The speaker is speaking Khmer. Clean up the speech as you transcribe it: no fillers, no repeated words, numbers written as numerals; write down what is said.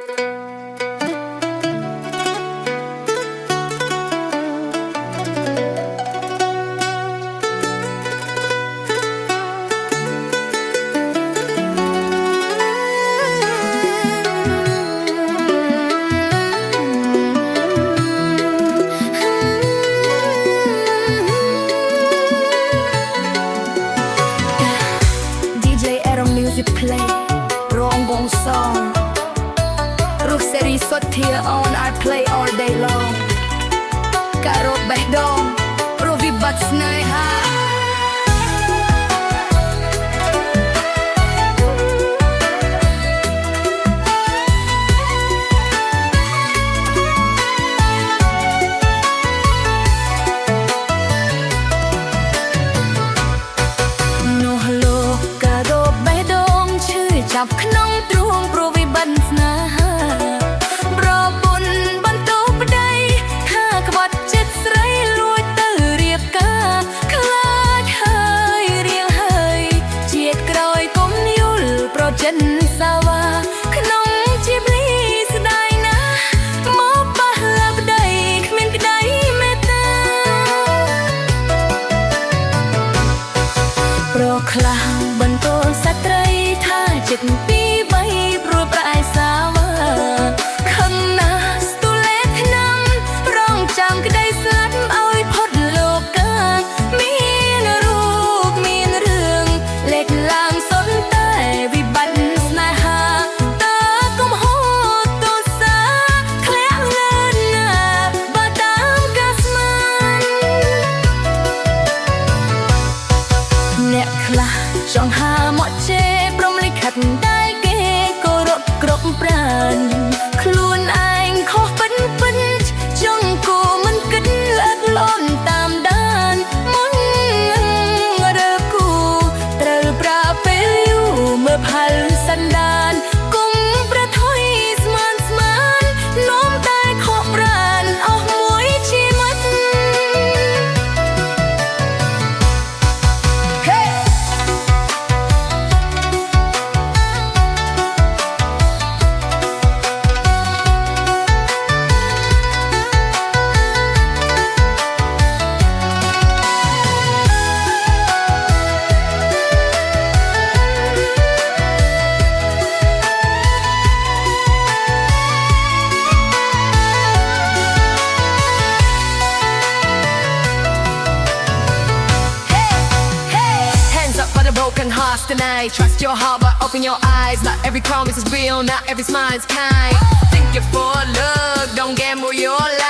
Music play រងវងសងរស់សេរីសុទ្ធា on I play all day long ការរត់បេះដូងព្រោះវិបត្តិស្នេហាចាប់ក្នុងទ្រូងព្រោះវិបត្តិស្នេហាប្រពន្ធបន្ទោប្តីថាក្បត់ចិត្តស្រីលួចទៅរៀបការខ្លាចហើយរៀងហើយជាតិក្រោយកុំយល់ប្រចិនសាវ៉ាក្នុងជាបលីស្ដាយណាស់មកប៉ះឡាប្តីគ្មានក្តីមេត្តាប្រខ្លះបន្ទោស្ត្រីចិត្តពី3ព្រោះប្រឯសាវ៉ាខឹងណាស់ស្ទូលេឆ្នាំរងចាំក្តីស្លាប់ឲ្យផុតលោកាមានរូបមានរឿងលេចឡើងសុទ្ធតែវិបត្តិស្នេហាតើកុំហូតទោសាធ្លាក់លឿនណាបើតាមកាស្មានអ្នកខ្លះចង់ហាមកជេរព្រមលិខិតដែលគេគោរពគ្រប់ប្រានខ្លួនឯងខុសពិនចង់គូមិនគិតល្អិតល្អន់តាមដានមុនរើគូត្រូវប្រាពេលយូរមើលផលសន្តានគុំប្រថុយស្មាននោមតែខកប្រានអស់មួយជីវិតTonight, trust your heart but open your eyes. Not every promise is real, not every smile is kind. Think it for a look, don't gamble your life.